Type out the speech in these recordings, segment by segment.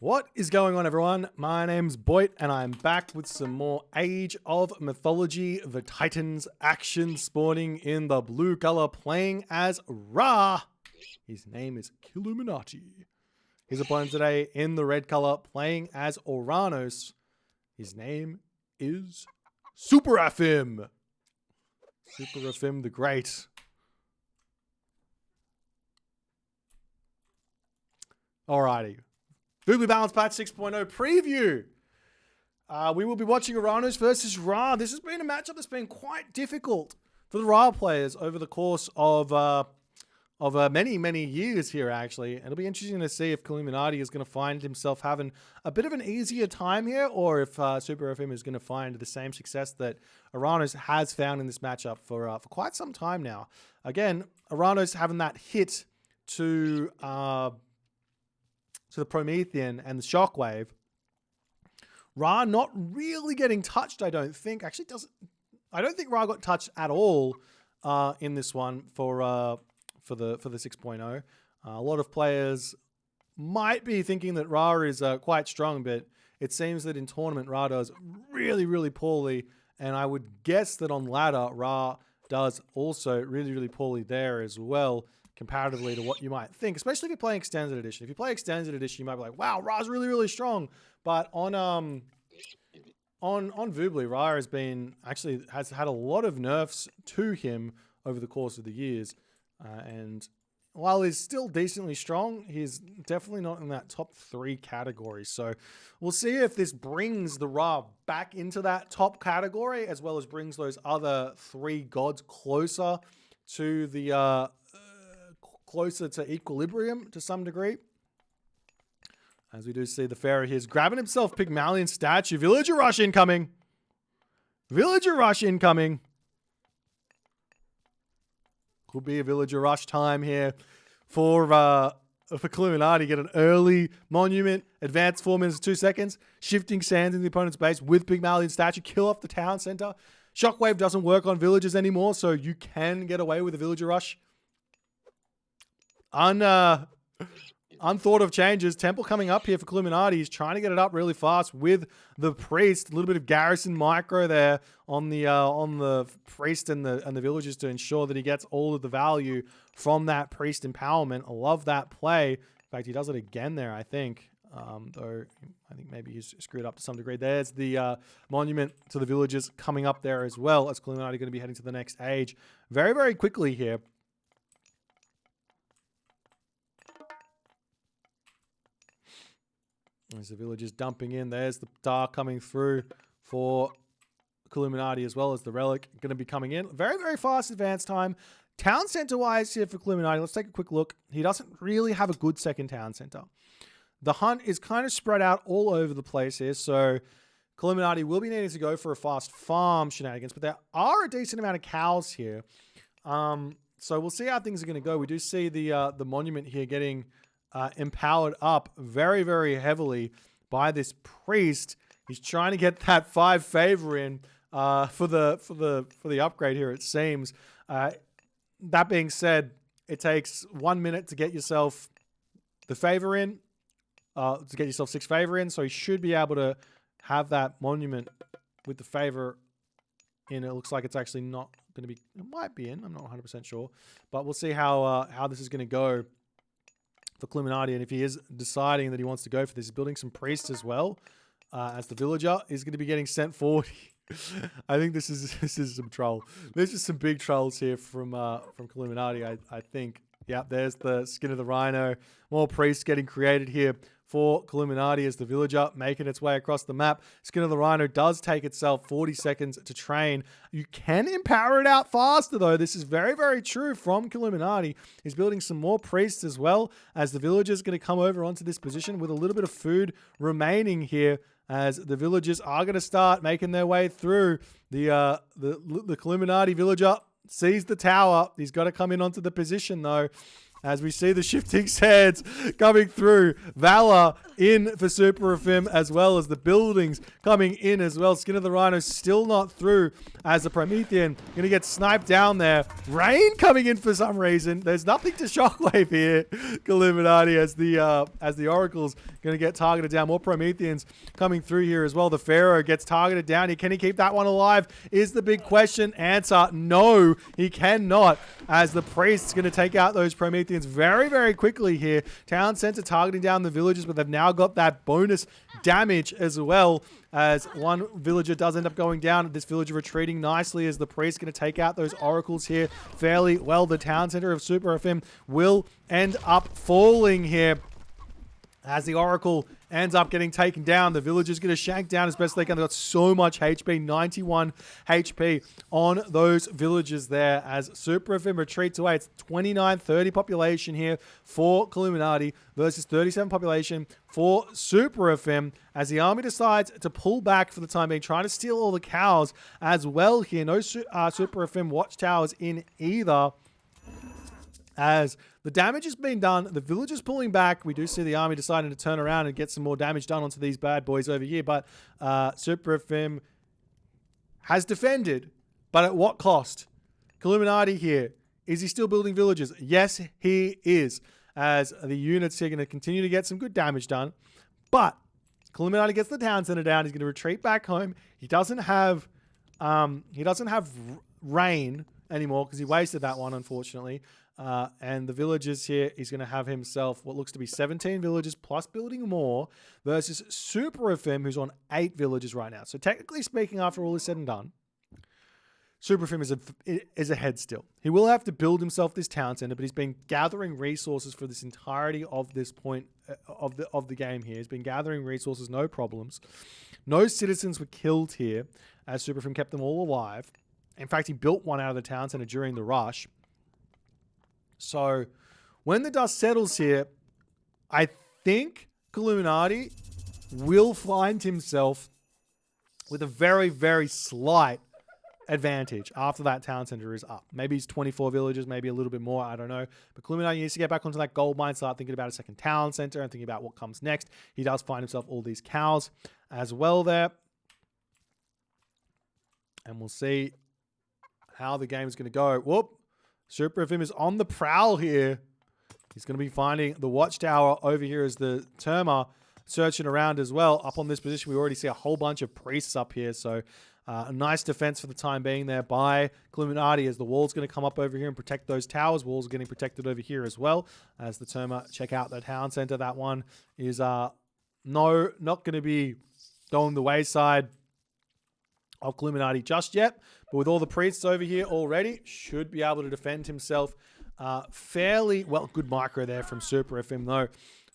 What is going on, everyone? My name's Boit, and I'm back with some more Age of Mythology, the Titans action, spawning in the blue color, playing as Ra. His name is Kiluminati. His opponent today in the red color, playing as Oranos. His name is Superafim. Superafim the Great. Alrighty. Boobly Balance Patch 6.0 preview. We will be watching Oranos versus Ra. This has been a matchup that's been quite difficult for the Ra players over the course of many years here, actually. It'll be interesting to see if Kiluminati is going to find himself having a bit of an easier time here, or if Superafim is going to find the same success that Oranos has found in this matchup for quite some time now. Again, Oranos having that hit to the Promethean and the Shockwave. Ra not really getting touched, I don't think. Actually, I don't think Ra got touched at all in this one for the 6.0. A lot of players might be thinking that Ra is quite strong, but it seems that in tournament Ra does really poorly, and I would guess that on ladder Ra does also really poorly there as well, comparatively to what you might think, especially if you're playing Extended Edition. If you play Extended Edition, you might be like, wow, Ra's really strong. But on Voobly, Ra has had a lot of nerfs to him over the course of the years. And while he's still decently strong, he's definitely not in that top 3 category. So we'll see if this brings the Ra back into that top category, as well as brings those other 3 gods closer to the closer to equilibrium to some degree. As we do see the Pharaoh here is grabbing himself Pygmalion statue. Villager rush incoming. Villager rush incoming. Could be a villager rush time here for Kiluminati. Get an early monument, advance 4 minutes 2 seconds, shifting sands in the opponent's base with Pygmalion statue, kill off the town center. Shockwave doesn't work on villagers anymore, so you can get away with a villager rush. Unthought of changes. Temple coming up here for Kiluminati. He's trying to get it up really fast with the priest. A little bit of garrison micro there on the priest and the villagers to ensure that he gets all of the value from that priest empowerment. I love that play. In fact, he does it again there, I think. Though I think maybe he's screwed up to some degree. There's the monument to the villagers coming up there as well, as Kiluminati going to be heading to the next age very quickly here. There's the villagers dumping in. There's the dark coming through for Kiluminati, as well as the relic going to be coming in. Very fast advance time. Town center wise here for Kiluminati. Let's take a quick look. He doesn't really have a good second town center. The hunt is kind of spread out all over the place here. So Kiluminati will be needing to go for a fast farm shenanigans, but there are a decent amount of cows here. So we'll see how things are going to go. We do see the monument here getting empowered up very heavily by this priest. He's trying to get that 5 favor in for the upgrade here, it seems. That being said, it takes 1 minute to get yourself the favor in, to get yourself 6 favor in, so you should be able to have that monument with the favor in. It looks like it's actually not going to be, it might be in, I'm not 100% sure, but we'll see how this is going to go for Kiluminati, and if he is deciding that he wants to go for this, he's building some priests as well, as the villager is going to be getting sent forward. I think this is some troll. There's just some big trolls here from Kiluminati, I think. Yeah, there's the skin of the rhino. More priests getting created here for Kiluminati as the villager making its way across the map. Skin of the rhino does take itself 40 seconds to train. You can empower it out faster, though. This is very true from Kiluminati. He's building some more priests as well, as the villagers going to come over onto this position with a little bit of food remaining here, as the villagers are going to start making their way through. The Kiluminati villager sees the tower. He's got to come in onto the position, though, as we see the shifting sands coming through. Valor in for Superafim, as well as the buildings coming in as well. Skin of the Rhino still not through, as the Promethean going to get sniped down there. Rain coming in for some reason. There's nothing to Shockwave here. Kiluminati as the Oracle's going to get targeted down. More Prometheans coming through here as well. The Pharaoh gets targeted down here. Can he keep that one alive is the big question. Answer, no, he cannot, as the Priest's going to take out those Prometheans very, very quickly here. Town Center targeting down the villagers, but they've now got that bonus damage as well, as one villager does end up going down. This villager retreating nicely as the Priest going to take out those Oracles here fairly well. The Town Center of Superafim will end up falling here, as the Oracle ends up getting taken down. The villager's going to shank down as best they can. They've got so much HP, 91 HP on those villagers there, as Superafim retreats away. It's 29-30 population here for Kiluminati versus 37 population for Superafim, as the army decides to pull back for the time being, trying to steal all the cows as well here. No Superafim watchtowers in either, as the damage has been done. The villagers pulling back. We do see the army deciding to turn around and get some more damage done onto these bad boys over here. But Superafim has defended, but at what cost? Kiluminati here. Is he still building villages? Yes, he is, as the units here are going to continue to get some good damage done. But Kiluminati gets the town center down. He's going to retreat back home. He doesn't have rain anymore because he wasted that one, unfortunately. And the villagers here, he's going to have himself what looks to be 17 villagers plus building more versus Superafim, who's on 8 villages right now. So technically speaking, after all is said and done, Superafim is ahead still. He will have to build himself this town center, but he's been gathering resources for this entirety of this point of the game here. He's been gathering resources, no problems. No citizens were killed here, as Superafim kept them all alive. In fact, he built one out of the town center during the rush. So when the dust settles here, I think Kiluminati will find himself with a very, very slight advantage after that town center is up. Maybe it's 24 villages, maybe a little bit more, I don't know. But Kiluminati needs to get back onto that gold mine, start thinking about a second town center and thinking about what comes next. He does find himself all these cows as well there. And we'll see how the game is going to go. Whoop. Superafim is on the prowl here. He's going to be finding the watchtower over here as the Terma searching around as well. Up on this position, we already see a whole bunch of priests up here. So a nice defense for the time being there by Kiluminati, as the wall's going to come up over here and protect those towers. Walls are getting protected over here as well, as the Terma check out the town center. That one is not going to be going the wayside of Kiluminati just yet, but with all the priests over here already, should be able to defend himself fairly well. Good micro there from Superafim though,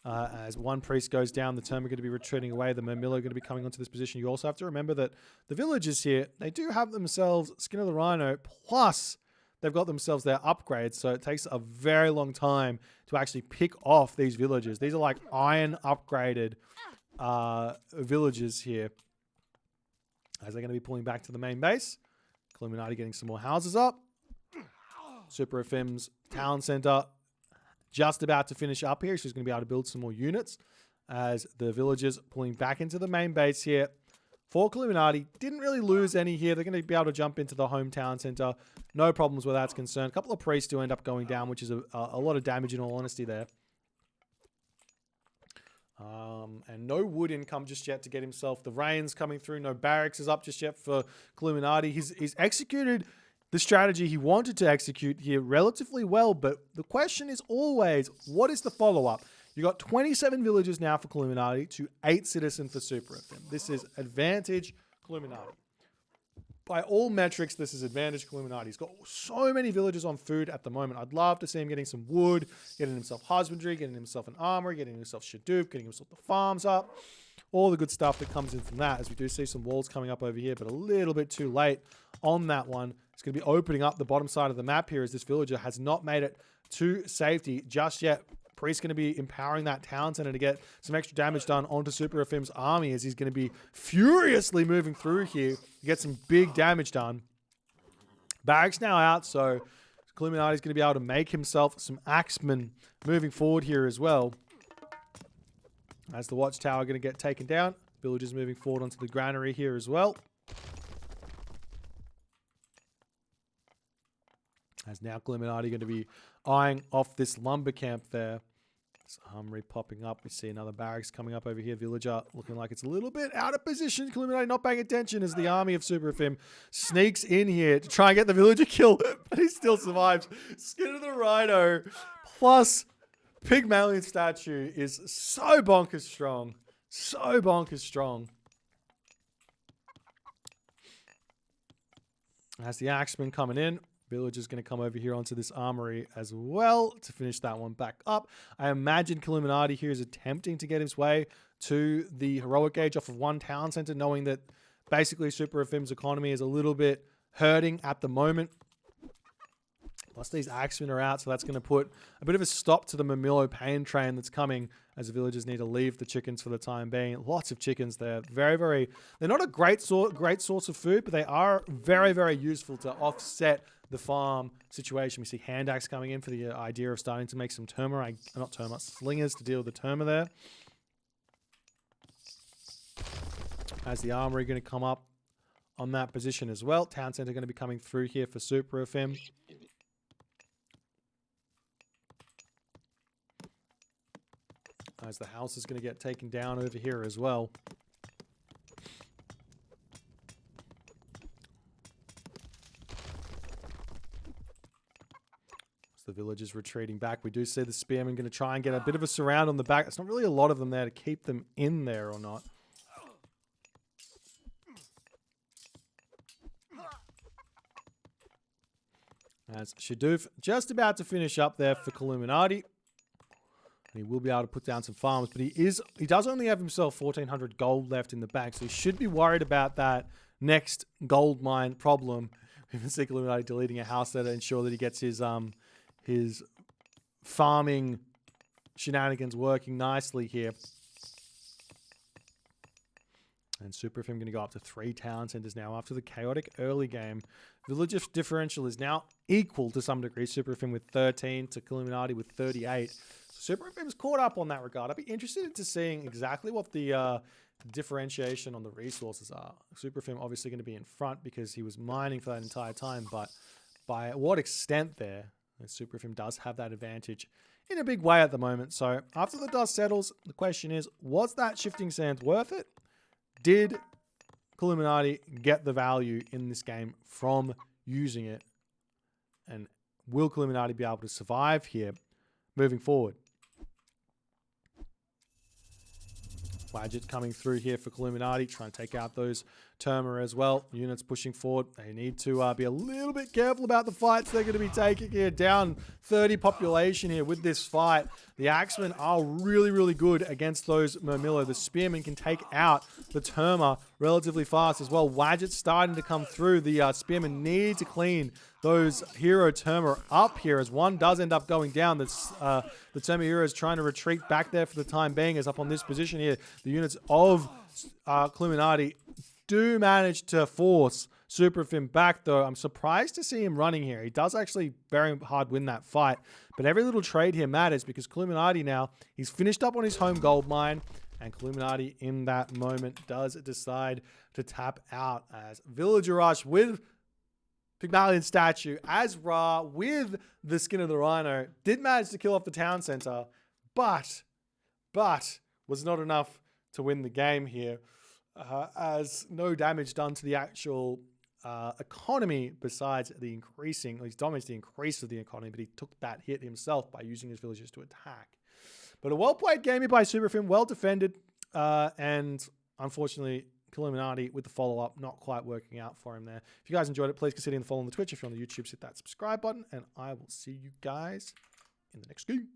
as one priest goes down, the Term are going to be retreating away, the Mermilla are going to be coming onto this position. You also have to remember that the villagers here, they do have themselves Skin of the Rhino, plus they've got themselves their upgrades, so it takes a very long time to actually pick off these villagers. These are like iron upgraded villagers here, as they're going to be pulling back to the main base. Kiluminati getting some more houses up. Superafim's town center just about to finish up here. She's going to be able to build some more units, as the villagers pulling back into the main base here. For Kiluminati, didn't really lose any here. They're going to be able to jump into the hometown center. No problems where that's concerned. A couple of priests do end up going down, which is a lot of damage in all honesty there. And no wood income just yet to get himself. The rain's coming through. No barracks is up just yet for Kiluminati. He's executed the strategy he wanted to execute here relatively well, but the question is always, what is the follow-up? You got 27 villagers now for Kiluminati to 8 citizens for Superafim. This is advantage Kiluminati. By all metrics, this is advantage Kiluminati. He's got so many villagers on food at the moment. I'd love to see him getting some wood, getting himself husbandry, getting himself an armory, getting himself shadoof, getting himself the farms up. All the good stuff that comes in from that, as we do see some walls coming up over here, but a little bit too late on that one. It's going to be opening up the bottom side of the map here, as this villager has not made it to safety just yet. Priest's going to be empowering that town center to get some extra damage done onto Superafim's army, as he's going to be furiously moving through here to get some big damage done. Barracks now out, so Kiluminati's going to be able to make himself some axemen moving forward here as well. As the watchtower going to get taken down. Villagers moving forward onto the granary here as well. As now Kiluminati going to be eyeing off this lumber camp there. This armory popping up. We see another barracks coming up over here. Villager looking like it's a little bit out of position. Kiluminati not paying attention as the army of Superafim sneaks in here to try and get the villager kill, but he still survives. Skin of the Rhino plus Pygmalion statue is so bonkers strong. So bonkers strong. As the axeman coming in. Villager's going to come over here onto this armory as well to finish that one back up. I imagine Kiluminati here is attempting to get his way to the heroic gauge off of one town center, knowing that basically Superafim's economy is a little bit hurting at the moment. Plus these axemen are out, so that's going to put a bit of a stop to the Mamilo pain train that's coming as the villagers need to leave the chickens for the time being. Lots of chickens there. They're not a great source of food, but they are very, very useful to offset the farm situation. We see hand axe coming in for the idea of starting to make some slingers to deal with the terma there. As the armory going to come up on that position as well. Town center going to be coming through here for Superafim. As the house is going to get taken down over here as well. The villagers retreating back. We do see the spearmen going to try and get a bit of a surround on the back. It's not really a lot of them there to keep them in there or not. As Shadoof just about to finish up there for Kiluminati. And he will be able to put down some farms, but he does only have himself 1,400 gold left in the bank, so he should be worried about that next gold mine problem. We can see Kiluminati deleting a house there to ensure that he gets his farming shenanigans working nicely here. And Superafim going to go up to 3 town centers now after the chaotic early game. Villager differential is now equal to some degree. Superafim with 13 to Kiluminati with 38. Superafim's caught up on that regard. I'd be interested into seeing exactly what the differentiation on the resources are. Superafim obviously going to be in front because he was mining for that entire time, but by what extent there? Superafim does have that advantage in a big way at the moment. So after the dust settles, the question is, was that shifting sand worth it? Did Kiluminati get the value in this game from using it? And will Kiluminati be able to survive here moving forward? Wadget coming through here for Kiluminati, trying to take out those terma as well. Units pushing forward. They need to be a little bit careful about the fights they're going to be taking here. Down 30 population here with this fight. The axemen are really, really good against those Murmillo. The spearmen can take out the terma relatively fast as well. Wadget's starting to come through. The spearmen need to clean those hero terma up here as one does end up going down. The terma hero is trying to retreat back there for the time being as up on this position here. The units of Kiluminati do manage to force Superafim back, though. I'm surprised to see him running here. He does actually very hard win that fight, but every little trade here matters because Kiluminati now, he's finished up on his home gold mine, and Kiluminati in that moment does decide to tap out as Villager Rush with Pygmalion statue, as Ra with the skin of the rhino, did manage to kill off the town center, but was not enough to win the game here. As no damage done to the actual economy besides the increasing, he's damaged the increase of the economy, but he took that hit himself by using his villagers to attack. But a well-played game here by Superafim, well defended, and unfortunately, Kiluminati with the follow-up not quite working out for him there. If you guys enjoyed it, please consider hitting the follow on the Twitch. If you're on the YouTube, hit that subscribe button, and I will see you guys in the next game.